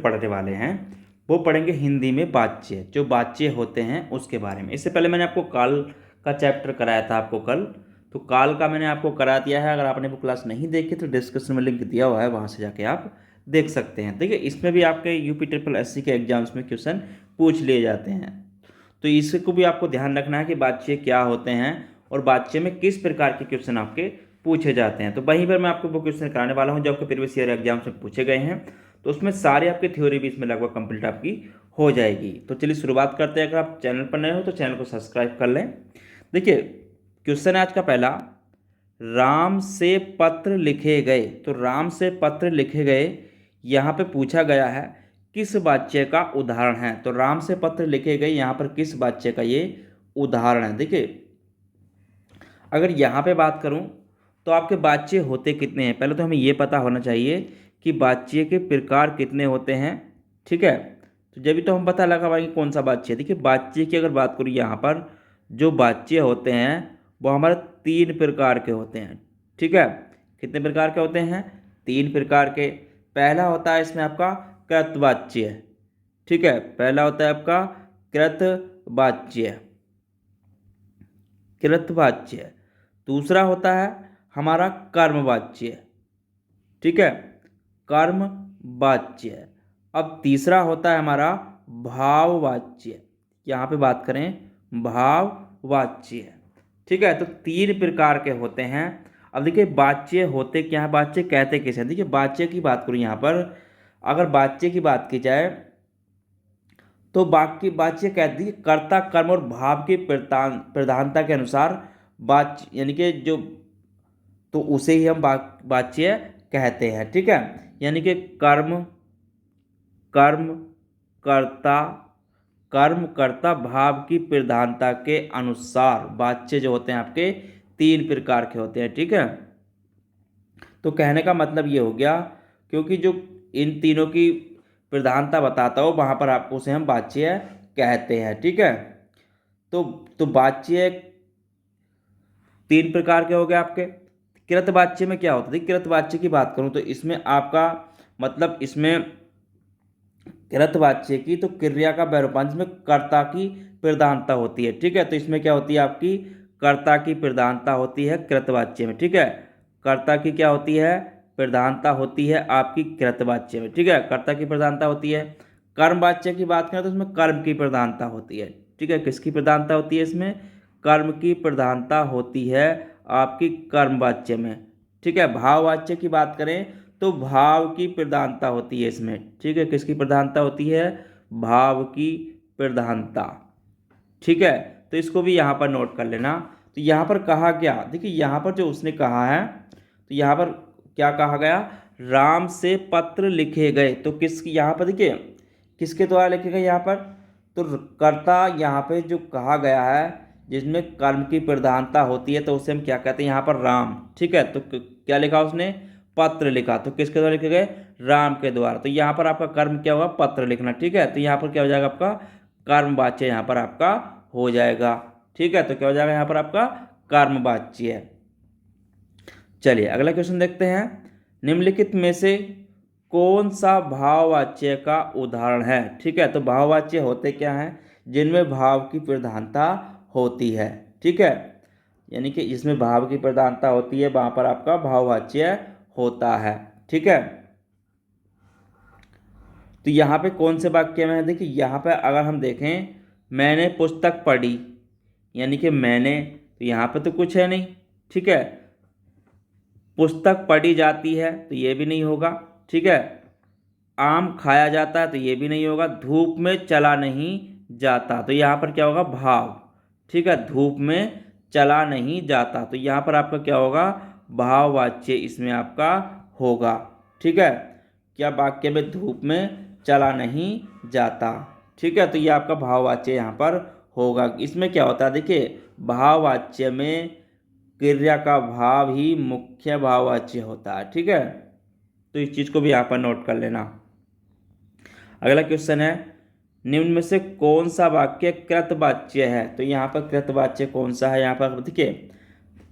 पढ़ने वाले हैं वो पढ़ेंगे हिंदी में वाच्य, जो वाच्य होते हैं उसके बारे में। इससे पहले मैंने आपको काल का चैप्टर कराया था आपको कल, तो काल का मैंने आपको करा दिया है। अगर आपने वो क्लास नहीं देखी तो डिस्क्रिप्शन में लिंक दिया हुआ है, वहाँ से जाके आप देख सकते हैं। ठीक है, इसमें भी आपके यूपी ट्रिपल एससी के एग्जाम्स में क्वेश्चन पूछ लिए जाते हैं, तो इसको भी आपको ध्यान रखना है कि वाच्य क्या होते हैं और वाच्य में किस प्रकार के क्वेश्चन आपके पूछे जाते हैं। तो वहीं पर मैं आपको वो क्वेश्चन कराने वाला हूं जो आपके प्रीवियस ईयर एग्जाम्स में पूछे गए हैं, तो उसमें सारी आपकी थ्योरी भी इसमें लगभग कंप्लीट आपकी हो जाएगी। तो चलिए शुरुआत करते हैं। अगर आप चैनल पर नए हो तो चैनल को सब्सक्राइब कर लें। देखिए क्वेश्चन है आज का पहला, राम से पत्र लिखे गए। तो राम से पत्र लिखे गए यहाँ पे पूछा गया है किस वाच्य का उदाहरण है। तो राम से पत्र लिखे गए यहाँ पर किस वाच्य का ये उदाहरण है। देखिए अगर यहाँ पे बात करूँ तो आपके वाच्य होते कितने हैं, पहले तो हमें ये पता होना चाहिए कि वाच्य के प्रकार कितने होते हैं। ठीक है, तो जब भी तो हम पता लगा पाएंगे कौन सा वाच्य है। देखिए वाच्य की अगर बात करूँ यहाँ पर जो वाच्य होते हैं वो हमारे 3 प्रकार के होते हैं। ठीक है, कितने प्रकार के होते हैं? 3 प्रकार के। पहला होता है इसमें आपका कृतवाच्य। ठीक है, पहला होता है आपका कृतवाच्य, कृतवाच्य। दूसरा होता है हमारा कर्मवाच्य। ठीक है, कर्मवाच्य। अब तीसरा होता है हमारा भाववाच्य। यहाँ पे बात करें भाववाच्य। ठीक है, तो 3 प्रकार के होते हैं। अब देखिए वाच्य होते क्या है, वाच्य कहते किसे हैं। देखिए वाच्य की बात करूँ यहाँ पर, अगर वाच्य की बात की जाए तो बाकी वाच्य कहती है कर्ता कर्म और भाव की प्रधानता के अनुसार वाच्य, यानी कि जो, तो उसे ही हम वाच्य कहते हैं। ठीक है, यानी कि कर्म, कर्म कर्ता, कर्म कर्ता भाव की प्रधानता के अनुसार वाच्य जो होते हैं आपके 3 प्रकार के होते हैं। ठीक है, तो कहने का मतलब ये हो गया क्योंकि जो इन तीनों की प्रधानता बताता हो वहाँ पर आपको उसे हम वाच्य कहते हैं। ठीक है, तो वाच्य 3 प्रकार के हो गए आपके। कृतवाच्य में क्या होता है? कृतवाच्य की बात करूँ तो इसमें आपका मतलब इसमें कृतवाच्य की तो क्रिया का बहुरूपांश में कर्ता की प्रधानता होती है। ठीक है, तो इसमें क्या होती है आपकी कर्ता की प्रधानता होती है कृतवाच्य में। ठीक है, कर्ता की क्या होती है? प्रधानता होती है आपकी कृतवाच्य में। ठीक है, कर्ता की प्रधानता होती है। कर्मवाच्य की बात करें तो इसमें कर्म की प्रधानता होती है। ठीक है, किसकी प्रधानता होती है? इसमें कर्म की प्रधानता होती है आपकी कर्मवाच्य में। ठीक है, भाववाच्य की बात करें तो भाव की प्रधानता होती है इसमें। ठीक है, किसकी प्रधानता होती है? भाव की प्रधानता। ठीक है, तो इसको भी यहाँ पर नोट कर लेना। तो यहाँ पर कहा क्या, देखिए यहाँ पर जो उसने कहा है तो यहाँ पर क्या कहा गया? राम से पत्र लिखे गए। तो किसकी, यहाँ पर देखिए किसके द्वारा लिखे गए यहाँ पर? तो कर्ता यहाँ पे जो कहा गया है जिसमें कर्म की प्रधानता होती है तो उसे हम क्या कहते हैं यहाँ पर? राम। ठीक है, तो क्या लिखा उसने? पत्र लिखा। तो किसके द्वारा लिखे गए? राम के द्वारा। तो यहाँ पर आपका कर्म क्या होगा? पत्र लिखना। ठीक है, तो यहाँ पर क्या हो जाएगा आपका? कर्मवाच्य यहाँ पर आपका हो जाएगा। ठीक है, तो क्या हो जाएगा यहाँ पर आपका? कर्मवाच्य। चलिए अगला क्वेश्चन देखते हैं, निम्नलिखित में से कौन सा भाववाच्य का उदाहरण है? ठीक है, तो भाववाच्य होते क्या हैं? जिनमें भाव की प्रधानता होती है। ठीक है, यानी कि जिसमें भाव की प्रधानता होती है वहां पर आपका भाववाच्य होता है। ठीक है, तो यहाँ पे कौन से वाक्य में है? देखिए यहाँ पे अगर हम देखें, मैंने पुस्तक पढ़ी, यानी कि मैंने, तो यहाँ पे तो कुछ है नहीं। ठीक है, पुस्तक पढ़ी जाती है तो ये भी नहीं होगा। ठीक है, आम खाया जाता है तो ये भी नहीं होगा। धूप में चला नहीं जाता, तो यहाँ पर क्या होगा? भाव। ठीक है, धूप में चला नहीं जाता, तो यहाँ पर आपका क्या होगा? भाववाच्य इसमें आपका होगा। ठीक है, क्या वाक्य में धूप में चला नहीं जाता। ठीक है, तो ये आपका भाववाच्य यहाँ पर होगा। इसमें क्या होता है? देखिए भाववाच्य में क्रिया का भाव ही मुख्य भाववाच्य होता है। ठीक है, तो इस चीज़ को भी यहाँ पर नोट कर लेना। अगला क्वेश्चन है, निम्न में से कौन सा वाक्य कृतवाच्य है? तो यहाँ पर कृतवाच्य कौन सा है? यहाँ पर देखिए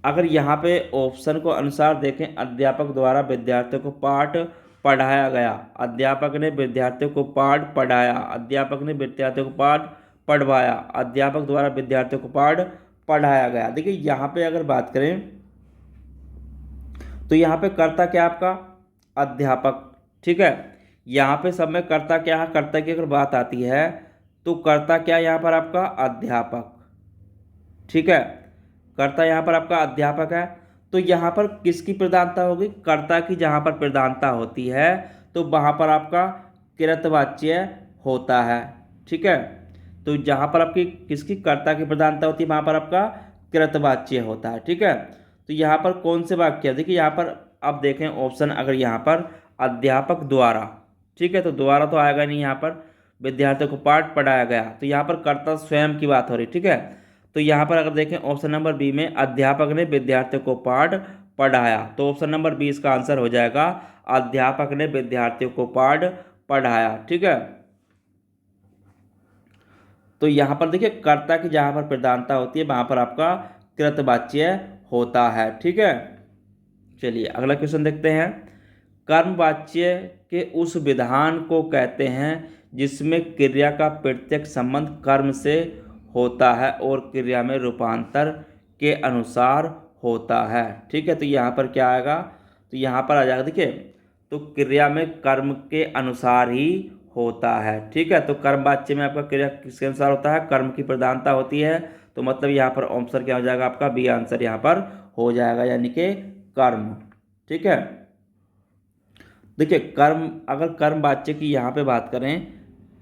अगर यहाँ पे ऑप्शन को अनुसार देखें, अध्यापक द्वारा विद्यार्थियों को पाठ पढ़ाया गया। अध्यापक ने विद्यार्थियों को पाठ पढ़ाया। अध्यापक ने विद्यार्थियों को पाठ पढ़वाया। अध्यापक द्वारा विद्यार्थियों को पाठ पढ़ाया गया। देखिए यहाँ पे अगर बात करें तो यहाँ पे कर्ता क्या आपका अध्यापक, ठीक है। यहाँ पे सब में कर्ता क्या है, कर्ता की अगर बात आती है तो कर्ता क्या यहाँ पर आपका अध्यापक, ठीक है। कर्ता यहाँ पर आपका अध्यापक है। तो यहाँ पर किसकी प्रधानता होगी, कर्ता की जहाँ पर प्रधानता होती है तो वहाँ पर आपका कृतवाच्य होता है, ठीक है। तो जहाँ पर आपकी किसकी कर्ता की प्रधानता होती है वहाँ पर आपका कृतवाच्य होता है, ठीक है। तो यहाँ पर कौन से वाक्य, देखिए यहाँ पर अब देखें ऑप्शन, अगर यहाँ पर अध्यापक द्वारा, ठीक है, तो द्वारा तो आएगा नहीं, यहाँ पर विद्यार्थियों को पाठ पढ़ाया गया, तो यहाँ पर कर्ता स्वयं की बात हो रही, ठीक है। तो यहाँ पर अगर देखें ऑप्शन नंबर बी में अध्यापक ने विद्यार्थियों को पाठ पढ़ाया, तो ऑप्शन नंबर बी इसका आंसर हो जाएगा अध्यापक ने विद्यार्थियों को पाठ पढ़ाया, ठीक है। तो यहाँ पर देखिए कर्ता की जहाँ पर प्रधानता होती है वहाँ पर आपका कृतवाच्य होता है, ठीक है। चलिए अगला क्वेश्चन देखते हैं। कर्मवाच्य के उस विधान को कहते हैं जिसमें क्रिया का प्रत्यक्ष संबंध कर्म से होता है और क्रिया में रूपांतर के अनुसार होता है, ठीक है। तो यहाँ पर क्या आएगा, तो यहाँ पर आ जाएगा, देखिए तो क्रिया में कर्म के अनुसार ही होता है, ठीक है। तो कर्मवाच्य में आपका क्रिया किसके अनुसार होता है, कर्म की प्रधानता होती है, तो मतलब यहाँ पर आंसर क्या हो जाएगा आपका बी आंसर यहाँ पर हो जाएगा, यानी कि कर्म, ठीक है। देखिए कर्म, अगर कर्मवाच्य की यहाँ पे बात करें,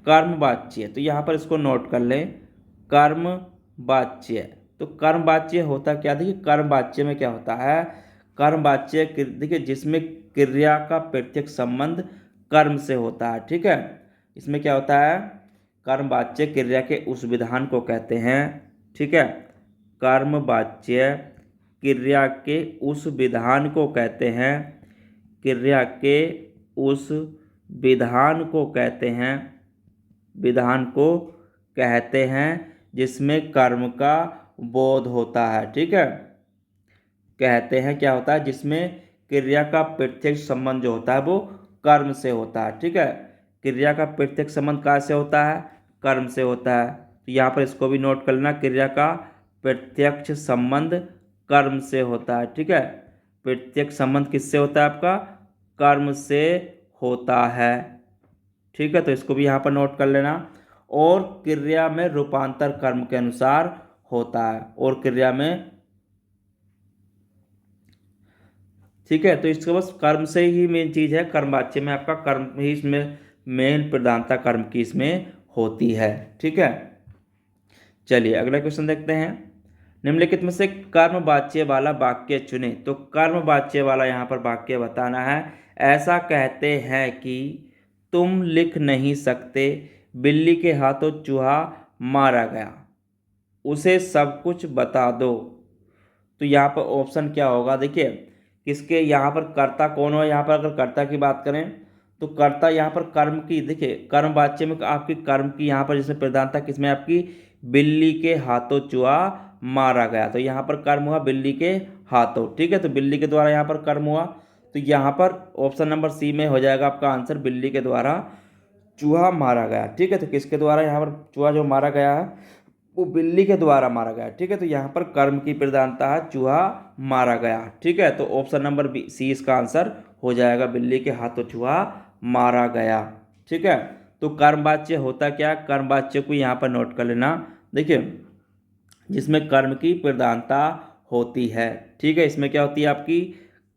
कर्मवाच्य, तो यहाँ पर इसको नोट कर लें, कर्मवाच्य, तो कर्मवाच्य होता क्या, देखिए कर्मवाच्य में क्या होता है, कर्मवाच्य देखिए जिसमें क्रिया का प्रत्यक्ष संबंध कर्म से होता है, ठीक है। इसमें क्या होता है, कर्मवाच्य क्रिया के उस विधान को कहते हैं, ठीक है। कर्मवाच्य क्रिया के उस विधान को कहते हैं, क्रिया के उस विधान को कहते हैं, विधान को कहते हैं जिसमें कर्म का बोध होता है, ठीक है। कहते हैं क्या होता है, जिसमें क्रिया का प्रत्यक्ष संबंध जो होता है वो कर्म से होता है, ठीक है। क्रिया का प्रत्यक्ष संबंध कहाँ से होता है, कर्म से होता है। तो यहाँ पर इसको भी नोट कर लेना, क्रिया का प्रत्यक्ष संबंध कर्म से होता है, ठीक है। प्रत्यक्ष संबंध किससे होता है आपका, कर्म से होता है, ठीक है। तो इसको भी यहाँ पर नोट कर लेना। और क्रिया में रूपांतर कर्म के अनुसार होता है, और क्रिया में, ठीक है। तो इसके बस कर्म से ही मेन चीज़ है, कर्मवाच्य में आपका कर्म ही इसमें मेन प्रधानता कर्म की इसमें होती है, ठीक है। चलिए अगला क्वेश्चन देखते हैं। निम्नलिखित में से कर्मवाच्य वाला वाक्य चुने, तो कर्मवाच्य वाला यहाँ पर वाक्य बताना है। ऐसा कहते हैं कि तुम लिख नहीं सकते, बिल्ली के हाथों चूहा मारा गया, उसे सब कुछ बता दो। तो यहाँ पर ऑप्शन क्या होगा, देखिए किसके, यहाँ पर कर्ता कौन हो, यहाँ पर अगर कर्ता की बात करें तो कर्ता यहाँ पर कर्म की, देखिए कर्मवाच्य में आपकी कर्म की यहाँ पर जिसमें प्रधानता किसमें आपकी, बिल्ली के हाथों चूहा मारा गया, तो यहाँ पर कर्म हुआ बिल्ली के हाथों, ठीक है। तो बिल्ली के द्वारा यहाँ पर कर्म हुआ, तो यहाँ पर ऑप्शन नंबर सी में हो जाएगा आपका आंसर, बिल्ली के द्वारा चूहा मारा गया, ठीक है। तो किसके द्वारा यहाँ पर चूहा जो मारा गया है वो बिल्ली के द्वारा मारा गया, ठीक है। तो यहाँ पर कर्म की प्रधानता है, चूहा मारा गया, ठीक है। तो ऑप्शन नंबर बी सी इसका आंसर हो जाएगा, बिल्ली के हाथों चूहा मारा गया, ठीक है। तो कर्मवाच्य होता क्या, कर्मवाच्य को यहाँ पर नोट कर लेना, देखिए जिसमें कर्म की प्रधानता होती है, ठीक है। इसमें क्या होती है आपकी,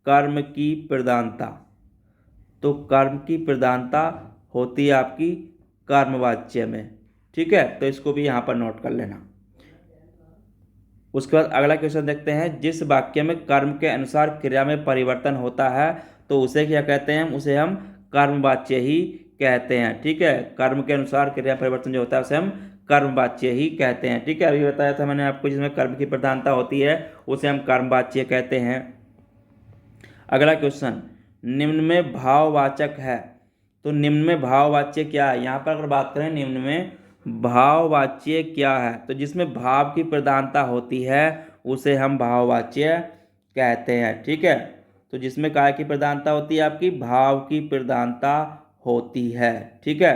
कर्म की प्रधानता, तो कर्म की प्रधानता होती है आपकी कर्मवाच्य में, ठीक है। तो इसको भी यहाँ पर नोट कर लेना। उसके बाद अगला क्वेश्चन देखते हैं। जिस वाक्य में कर्म के अनुसार क्रिया में परिवर्तन होता है तो उसे क्या कहते हैं, उसे हम कर्मवाच्य ही कहते हैं, ठीक है। कर्म के अनुसार क्रिया परिवर्तन जो होता है उसे हम कर्मवाच्य ही कहते हैं, ठीक है। अभी बताया था मैंने आपको, जिसमें कर्म की प्रधानता होती है उसे हम कर्मवाच्य कहते हैं। अगला क्वेश्चन, निम्न में भाववाचक है, तो निम्न में भाववाच्य क्या है, यहाँ पर अगर बात करें निम्न में भाववाच्य क्या है, तो जिसमें भाव की प्रधानता होती है उसे हम भाववाच्य कहते हैं, ठीक है। तो जिसमें काय की प्रधानता होती है आपकी भाव की प्रधानता होती है। ठीक है,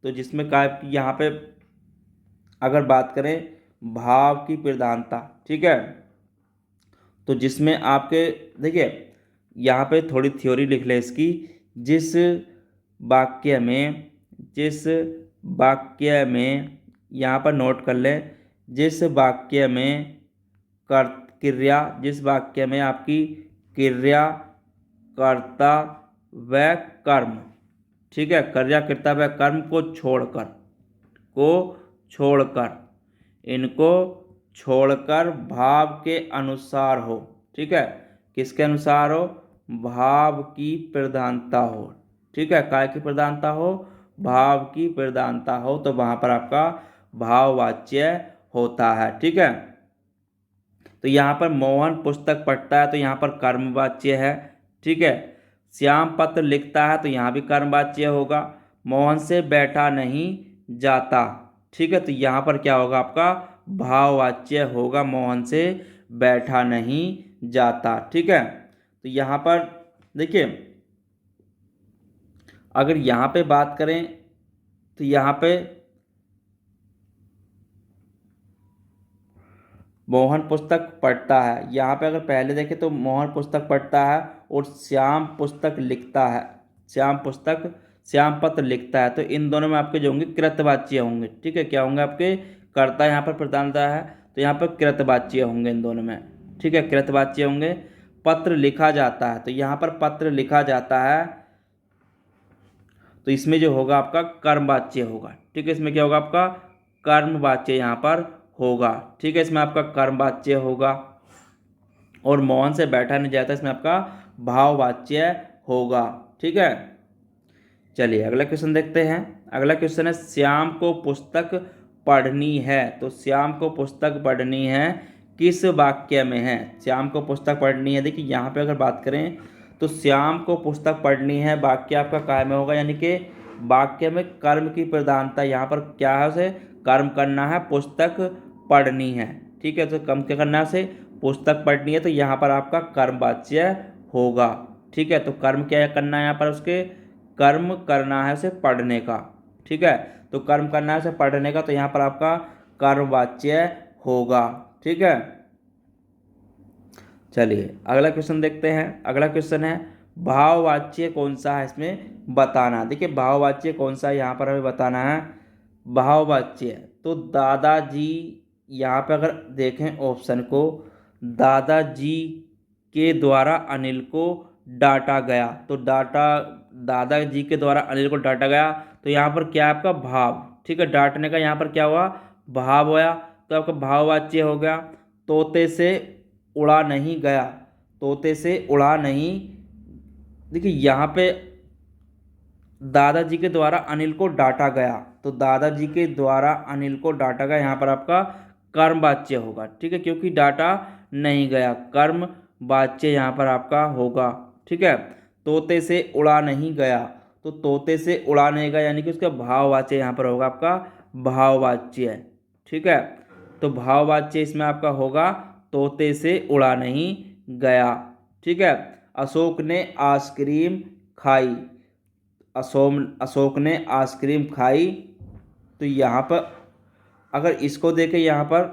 तो जिसमें काय की यहाँ पे अगर बात करें भाव की प्रधानता, ठीक है, तो जिसमें आपके देखिए यहाँ पे थोड़ी थ्योरी लिख ले इसकी। जिस वाक्य में जिस वाक्य में यहाँ पर नोट कर ले, जिस वाक्य में कर क्रिया जिस वाक्य में आपकी क्रिया कर्ता व कर्म, ठीक है, क्रिया कर्ता व कर्म को छोड़कर इनको छोड़कर भाव के अनुसार हो, ठीक है, किसके अनुसार हो, भाव की प्रधानता हो, ठीक है, काय की प्रधानता हो, भाव की प्रधानता हो, तो वहां पर आपका भाववाच्य होता है। ठीक है, तो यहाँ पर मोहन पुस्तक पढ़ता है तो यहाँ पर कर्मवाच्य है। ठीक है, श्याम पत्र लिखता है तो यहाँ भी कर्मवाच्य होगा। मोहन से बैठा नहीं जाता, ठीक है, तो यहाँ पर क्या होगा आपका भाववाच्य होगा, मोहन से बैठा नहीं जाता। ठीक है, तो यहाँ पर देखिए अगर यहाँ पे बात करें तो यहाँ पे मोहन पुस्तक पढ़ता है, यहाँ पे अगर पहले देखें तो मोहन पुस्तक पढ़ता है और श्याम पुस्तक लिखता है, श्याम पत्र लिखता है, तो इन दोनों में आपके जो होंगे कृतवाच्य होंगे। ठीक है, क्या होंगे आपके, कर्ता यहाँ पर प्रधानता है तो यहाँ पर कृतवाच्य होंगे इन दोनों में। ठीक है, कृतवाच्य होंगे। पत्र लिखा जाता है तो यहाँ पर पत्र लिखा जाता है तो इसमें जो होगा आपका कर्मवाच्य होगा। ठीक है, इसमें क्या होगा आपका कर्मवाच्य यहाँ पर होगा। ठीक है, इसमें आपका कर्मवाच्य होगा। और मोहन से बैठा नहीं जाता, इसमें आपका भाववाच्य होगा। ठीक है, चलिए अगला क्वेश्चन देखते हैं। अगला क्वेश्चन है श्याम को पुस्तक पढ़नी है, तो श्याम को पुस्तक पढ़नी है किस वाक्य में है, श्याम को पुस्तक पढ़नी है। देखिए यहाँ पे अगर बात करें तो श्याम को पुस्तक पढ़नी है वाक्य आपका काय में होगा, यानी कि वाक्य में कर्म की प्रधानता, यहाँ पर क्या है, उसे कर्म करना है, पुस्तक पढ़नी है। ठीक है, तो कर्म क्या करना है, उसे पुस्तक पढ़नी है, तो यहाँ पर आपका कर्मवाच्य होगा। ठीक है, तो कर्म क्या करना है, यहाँ पर उसके कर्म करना है उसे पढ़ने का। ठीक है, तो कर्म करना है उसे पढ़ने का, तो यहाँ पर आपका कर्मवाच्य होगा। ठीक है, चलिए अगला क्वेश्चन देखते हैं। अगला क्वेश्चन है भाववाच्य कौन सा है इसमें बताना। देखिए भाववाच्य कौन सा है यहाँ पर हमें बताना है। भाववाच्य तो दादाजी, यहाँ पे अगर देखें ऑप्शन को, दादाजी के द्वारा अनिल को डांटा गया, तो दादाजी के द्वारा अनिल को डांटा गया, तो यहाँ पर क्या है आपका भाव। ठीक है, डांटने का यहाँ पर क्या हुआ, भाव होया, तो आपका भाववाच्य हो गया। तोते से उड़ा नहीं गया, तोते से उड़ा नहीं, देखिए यहाँ पे दादाजी के द्वारा अनिल को डांटा गया, तो दादाजी के द्वारा अनिल को डांटा गया, यहाँ पर आपका कर्मवाच्य होगा। ठीक है, क्योंकि डांटा नहीं गया, कर्मवाच्य यहाँ पर आपका होगा। ठीक है, तोते से उड़ा नहीं गया, तो तोते से उड़ा नहीं गया यानी कि उसका भाववाच्य यहाँ पर होगा आपका भाववाच्य। ठीक है, तो भाववाच्य इसमें आपका होगा तोते से उड़ा नहीं गया। ठीक है, अशोक ने आइसक्रीम खाई, अशोक ने आइसक्रीम खाई, तो यहाँ पर अगर इसको देखें यहाँ पर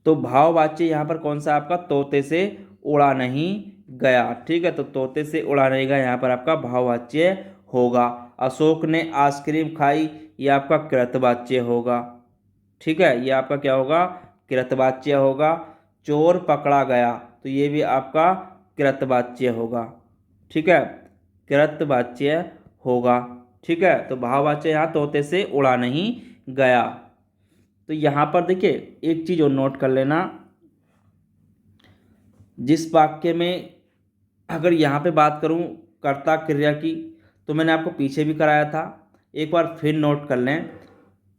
तो भाववाच्य यहाँ पर कौन सा आपका तोते से उड़ा नहीं गया। ठीक है, तो तोते से उड़ा नहीं गया यहाँ पर आपका भाववाच्य होगा। अशोक ने आइसक्रीम खाई, ये आपका कृतवाच्य होगा। ठीक है, ये आपका क्या होगा, कृतवाच्य होगा। चोर पकड़ा गया, तो ये भी आपका कृतवाच्य होगा। ठीक है, कृतवाच्य होगा। ठीक है, तो भाववाच्य यहाँ तोते से उड़ा नहीं गया। तो यहाँ पर देखिए एक चीज़ और नोट कर लेना, जिस वाक्य में अगर यहाँ पे बात करूँ कर्ता क्रिया की, तो मैंने आपको पीछे भी कराया था, एक बार फिर नोट कर लें।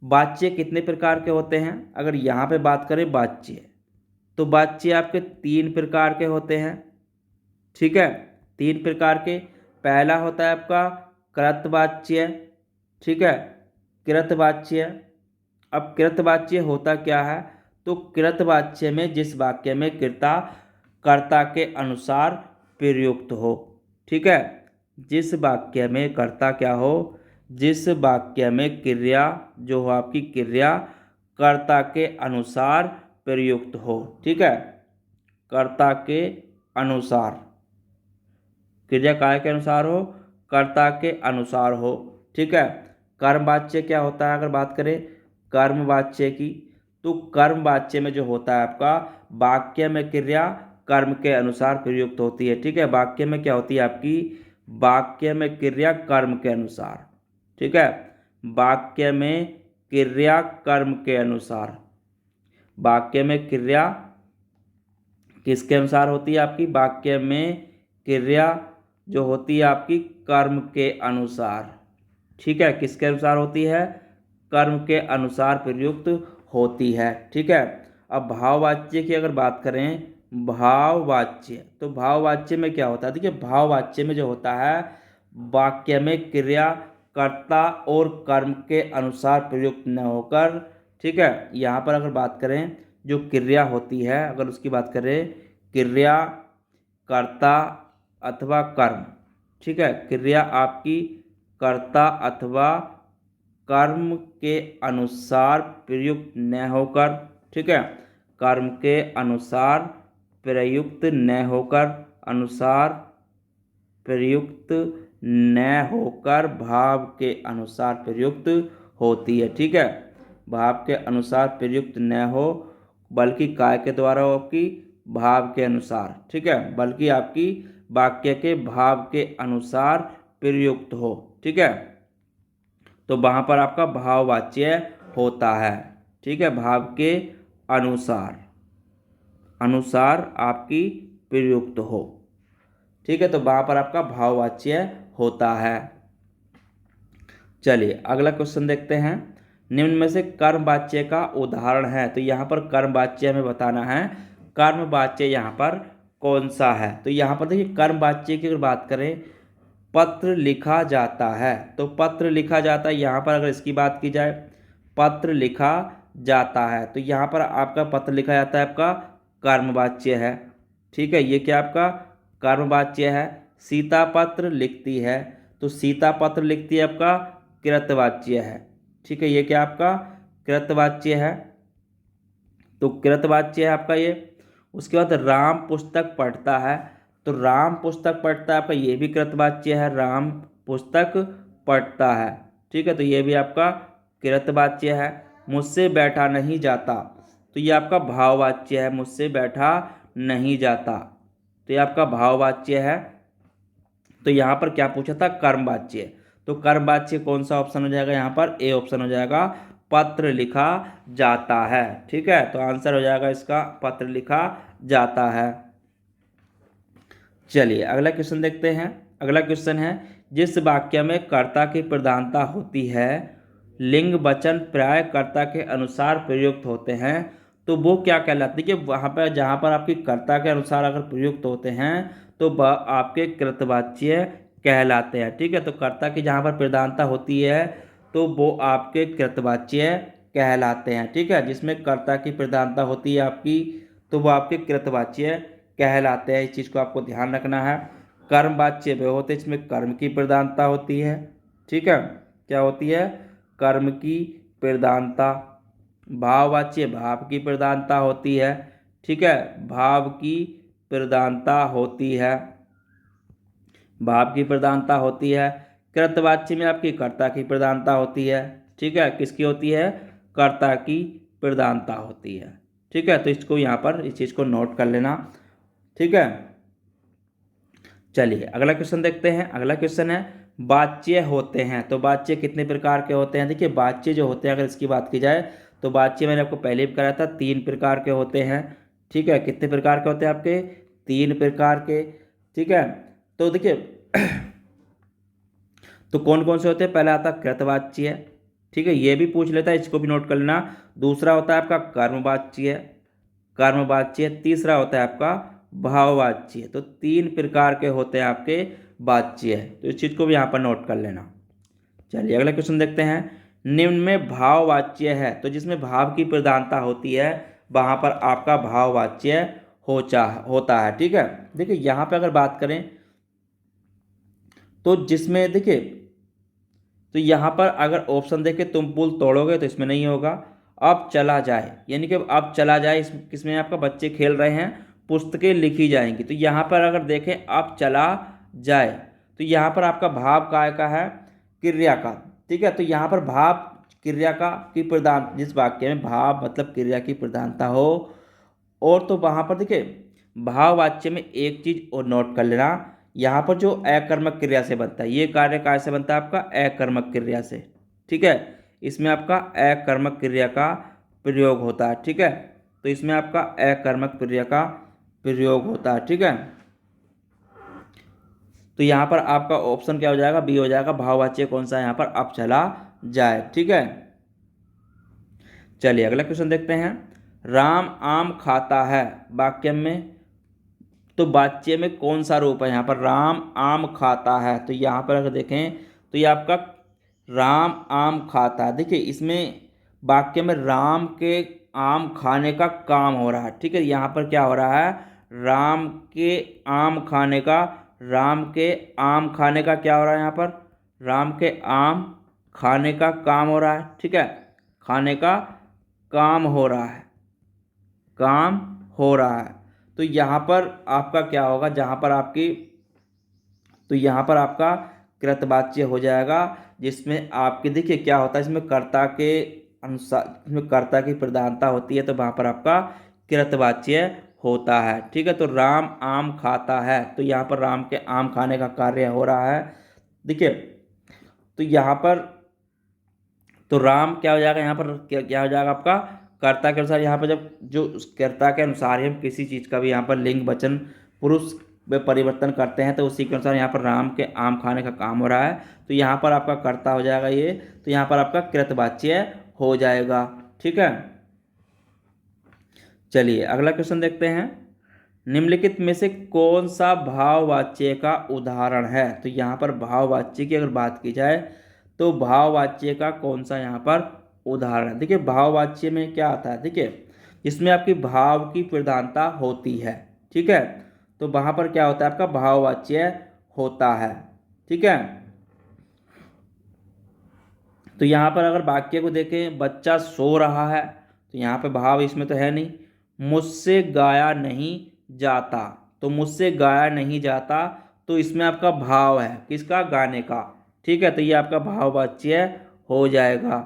वाच्य कितने प्रकार के होते हैं, अगर यहाँ पे बात करें वाच्य, तो वाच्य आपके 3 प्रकार के होते हैं। ठीक है, 3 प्रकार के। पहला होता है आपका कृतवाच्य। ठीक है, कृतवाच्य। अब कृतवाच्य होता क्या है, तो कृतवाच्य में जिस वाक्य में कर्ता कर्ता के अनुसार प्रयुक्त हो। ठीक है, जिस वाक्य में कर्ता क्या हो, जिस वाक्य में क्रिया जो हो आपकी क्रिया कर्ता के अनुसार प्रयुक्त हो। ठीक है, कर्ता के अनुसार, क्रिया काय के अनुसार हो, कर्ता के अनुसार हो। ठीक है, कर्मवाच्य क्या होता है अगर बात करें कर्मवाच्य की, तो कर्मवाच्य में जो होता है आपका वाक्य में क्रिया कर्म के अनुसार प्रयुक्त होती है। ठीक है, वाक्य में क्या होती है आपकी, वाक्य में क्रिया कर्म के अनुसार। ठीक है, वाक्य में क्रिया कर्म के अनुसार, वाक्य में क्रिया किसके अनुसार होती है आपकी, वाक्य में क्रिया जो होती है आपकी कर्म के अनुसार। ठीक है, किसके अनुसार होती है, कर्म के अनुसार प्रयुक्त होती है। ठीक है, अब भाववाच्य की अगर बात करें, भाववाच्य, तो भाववाच्य में क्या होता है, देखिए भाववाच्य में जो होता है वाक्य में क्रिया कर्ता और कर्म के अनुसार प्रयुक्त न होकर, ठीक है, यहाँ पर अगर बात करें जो क्रिया होती है अगर उसकी बात करें, क्रिया कर्ता अथवा कर्म, ठीक है, क्रिया आपकी कर्ता अथवा कर्म के अनुसार प्रयुक्त न होकर, ठीक है, कर्म के अनुसार प्रयुक्त न होकर, अनुसार प्रयुक्त न होकर भाव के अनुसार प्रयुक्त होती है। ठीक है, भाव के अनुसार प्रयुक्त न हो बल्कि काय के द्वारा हो आपकी भाव के अनुसार। ठीक है, बल्कि आपकी वाक्य के भाव के अनुसार प्रयुक्त हो। ठीक है, तो वहाँ पर आपका भाववाच्य होता है। ठीक है, भाव के अनुसार, अनुसार आपकी प्रयुक्त हो। ठीक है, तो वहाँ पर आपका भाववाच्य होता है। चलिए अगला क्वेश्चन देखते हैं, निम्न में से कर्मवाच्य का उदाहरण है। तो यहाँ पर कर्मवाच्य हमें बताना है, कर्मवाच्य यहाँ पर कौन सा है। तो यहाँ पर देखिए कर्मवाच्य की अगर बात करें, पत्र लिखा जाता है, तो पत्र लिखा जाता है, यहाँ पर अगर इसकी बात की जाए पत्र लिखा जाता है, तो यहाँ पर आपका पत्र लिखा जाता है आपका कर्मवाच्य है। ठीक है, ये क्या आपका कर्मवाच्य है। सीता पत्र लिखती है, तो सीता पत्र लिखती है आपका कृतवाच्य है। ठीक है, ये क्या आपका कृतवाच्य है, तो कृतवाच्य है आपका ये। उसके बाद राम पुस्तक पढ़ता है, तो राम पुस्तक पढ़ता है आपका, ये भी कृतवाच्य है, राम पुस्तक पढ़ता है। ठीक है, तो ये भी आपका कृतवाच्य है। मुझसे बैठा नहीं जाता, तो ये आपका भाववाच्य है, मुझसे बैठा नहीं जाता, तो ये आपका भाववाच्य है। तो यहाँ पर क्या पूछा था, कर्मवाच्य, तो कर्मवाच्य कौन सा ऑप्शन हो जाएगा, यहाँ पर ए ऑप्शन हो जाएगा, पत्र लिखा जाता है। ठीक है, तो आंसर हो जाएगा इसका पत्र लिखा जाता है। चलिए अगला क्वेश्चन देखते हैं। अगला क्वेश्चन है, जिस वाक्य में कर्ता की प्रधानता होती है, लिंग वचन प्राय कर्ता के अनुसार प्रयुक्त होते हैं, तो वो क्या कहलाते हैं। देखिए वहाँ पर जहाँ पर आपकी कर्ता के अनुसार अगर प्रयुक्त होते हैं तो वह आपके कृतवाच्य कहलाते हैं। ठीक है, तो कर्ता की जहाँ पर प्रधानता होती है तो वो आपके कृतवाच्य कहलाते हैं। ठीक है, जिसमें कर्ता की प्रधानता होती है आपकी, तो वो आपके कृतवाच्य कहलाते हैं। इस चीज़ को आपको ध्यान रखना है। कर्मवाच्य वे होते हैं जिसमें कर्म की प्रधानता होती है। ठीक है, क्या होती है, कर्म की प्रधानता। भाववाच्य भाव की प्रधानता होती है। ठीक है, भाव की प्रधानता होती है, भाव की प्रधानता होती है। कृतवाच्य में आपकी कर्ता की प्रधानता होती है। ठीक है, किसकी होती है, कर्ता की प्रधानता होती है। ठीक है, तो इसको यहाँ पर इस चीज़ को नोट कर लेना। ठीक है, चलिए अगला क्वेश्चन देखते हैं। अगला क्वेश्चन है, वाच्य होते हैं, तो वाच्य कितने प्रकार के होते हैं। देखिए वाच्य जो होते हैं अगर इसकी बात की जाए तो वाच्य मैंने आपको पहले भी कराया था, 3 प्रकार के होते हैं। ठीक है, कितने प्रकार के होते हैं आपके, 3 प्रकार के। ठीक है, तो देखिए तो कौन कौन से होते हैं, पहला आता है कृतवाच्य। ठीक है, ये भी पूछ लेता है, इसको भी नोट कर लेना। दूसरा होता है आपका कर्मवाच्य, कर्मवाच्य। तीसरा होता है आपका भाववाच्य। तो 3 प्रकार के होते हैं आपके वाच्य, तो इस चीज़ को भी यहाँ पर नोट कर लेना। चलिए अगला क्वेश्चन देखते हैं, निम्न में भाववाच्य है, तो जिसमें भाव की प्रधानता होती है वहाँ पर आपका भाववाच्य होता है। ठीक है, देखिए यहाँ पे अगर बात करें तो जिसमें देखिए, तो यहाँ पर अगर ऑप्शन देखें तुम पुल तोड़ोगे तो इसमें नहीं होगा। अब चला जाए, यानी कि अब चला जाए इस किसमें आपका बच्चे खेल रहे हैं, पुस्तकें लिखी जाएंगी। तो यहाँ पर अगर देखें अब चला जाए, तो यहाँ पर आपका भाव काय का है, क्रिया का। ठीक है, तो यहाँ पर भाव क्रिया का की प्रधान, जिस वाक्य में भाव मतलब क्रिया की प्रधानता हो, और तो वहाँ पर देखिए भाववाच्य में एक चीज और नोट कर लेना, यहाँ पर जो अकर्मक क्रिया से बनता है, ये कार्य काय से बनता है आपका अकर्मक क्रिया से। ठीक है, इसमें आपका अकर्मक क्रिया का प्रयोग होता है। ठीक है, तो इसमें आपका अकर्मक क्रिया का प्रयोग होता है। ठीक है, तो यहाँ पर आपका ऑप्शन क्या हो जाएगा, बी हो जाएगा। भाववाच्य कौन सा है यहाँ पर, अब चला जाए। ठीक है, चलिए अगला क्वेश्चन देखते हैं। राम आम खाता है वाक्य में, तो वाच्य में कौन सा रूप है यहाँ पर, राम आम खाता है। तो यहाँ पर अगर देखें तो ये आपका राम आम खाता है। देखिए इसमें वाक्य में राम के आम खाने का काम हो रहा है। ठीक है, यहाँ पर क्या हो रहा है, राम के आम खाने का, राम के आम खाने का क्या हो रहा है यहाँ पर, राम के आम खाने का काम हो रहा है। ठीक है, खाने का काम हो रहा है, काम हो रहा है। तो यहाँ पर आपका क्या होगा, जहाँ पर आपकी, तो यहाँ पर आपका कृतवाच्य हो जाएगा, जिसमें आपके देखिए क्या होता है, इसमें कर्ता के अनुसार, इसमें कर्ता की प्रधानता होती है, तो वहाँ पर आपका कृतवाच्य होता है। ठीक है, तो राम आम खाता है, तो यहाँ पर राम के आम खाने का कार्य हो रहा है। देखिए तो यहाँ पर तो राम क्या हो जाएगा, यहाँ पर क्या हो जाएगा आपका कर्ता के अनुसार। यहाँ पर जब जो उस कर्ता के अनुसार ही हम किसी चीज़ का भी यहाँ पर लिंग वचन पुरुष में परिवर्तन करते हैं, तो उसी के अनुसार यहाँ पर राम के आम खाने का काम हो रहा है, तो यहाँ पर आपका कर्ता हो जाएगा ये, तो यहाँ पर आपका कृतवाच्य हो जाएगा। ठीक है, चलिए अगला क्वेश्चन देखते हैं। निम्नलिखित में से कौन सा भाववाच्य का उदाहरण है। तो यहाँ पर भाववाच्य की अगर बात की जाए तो भाववाच्य का कौन सा यहाँ पर उदाहरण है। देखिए भाववाच्य में क्या आता है, देखिए इसमें आपकी भाव की प्रधानता होती है। ठीक है, तो वहाँ पर क्या होता है, आपका भाववाच्य होता है। ठीक है, तो यहाँ पर अगर वाक्य को देखें, बच्चा सो रहा है, तो यहाँ पे भाव इसमें तो है नहीं। मुझसे गाया नहीं जाता, तो मुझसे गाया नहीं जाता, तो इसमें आपका भाव है किसका, गाने का। ठीक है, तो ये आपका भाववाच्य हो जाएगा।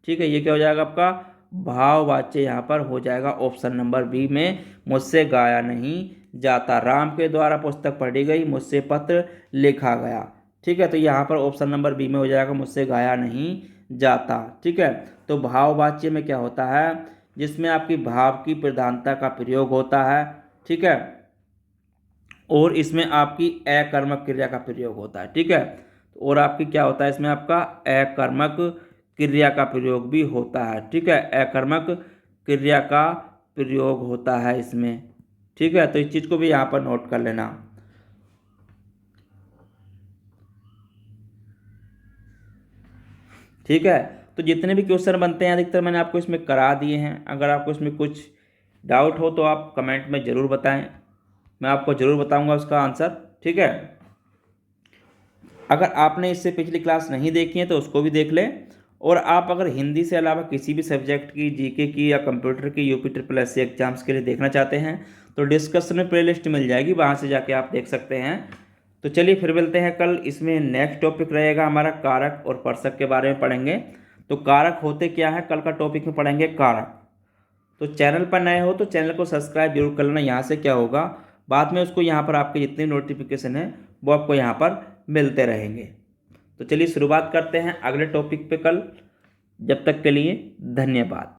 ठीक है, ये क्या हो जाएगा आपका भाववाच्य यहाँ पर हो जाएगा ऑप्शन नंबर बी में, मुझसे गाया नहीं जाता। राम के द्वारा पुस्तक पढ़ी गई, मुझसे पत्र लिखा गया। ठीक है, तो यहाँ पर ऑप्शन नंबर बी में हो जाएगा, मुझसे गाया नहीं जाता। ठीक है, तो भाववाच्य में क्या होता है, जिसमें आपकी भाव की प्रधानता का प्रयोग होता है। ठीक है, और इसमें आपकी अकर्मक क्रिया का प्रयोग होता है। ठीक है, और आपकी क्या होता है, इसमें आपका अकर्मक क्रिया का प्रयोग भी होता है। ठीक है, अकर्मक क्रिया का प्रयोग होता है इसमें। ठीक है, तो इस चीज़ को भी यहाँ पर नोट कर लेना। ठीक है, तो जितने भी क्वेश्चन बनते हैं अधिकतर मैंने आपको इसमें करा दिए हैं। अगर आपको इसमें कुछ डाउट हो तो आप कमेंट में ज़रूर बताएं, मैं आपको ज़रूर बताऊंगा उसका आंसर। ठीक है, अगर आपने इससे पिछली क्लास नहीं देखी है तो उसको भी देख लें, और आप अगर हिंदी से अलावा किसी भी सब्जेक्ट की, जीके की या कंप्यूटर की UP SSC एग्जाम्स के लिए देखना चाहते हैं तो डिस्कशन में प्लेलिस्ट मिल जाएगी, वहाँ से जाके आप देख सकते हैं। तो चलिए फिर मिलते हैं कल। इसमें नेक्स्ट टॉपिक रहेगा हमारा कारक और स्पर्शक के बारे में पढ़ेंगे। तो कारक होते क्या है, कल का टॉपिक में पढ़ेंगे कारक। तो चैनल पर नए हो तो चैनल को सब्सक्राइब जरूर कर लेना। यहाँ से क्या होगा, बाद में उसको यहाँ पर आपके जितने नोटिफिकेशन है वो आपको यहाँ पर मिलते रहेंगे। तो चलिए शुरुआत करते हैं अगले टॉपिक पे कल। जब तक के लिए धन्यवाद।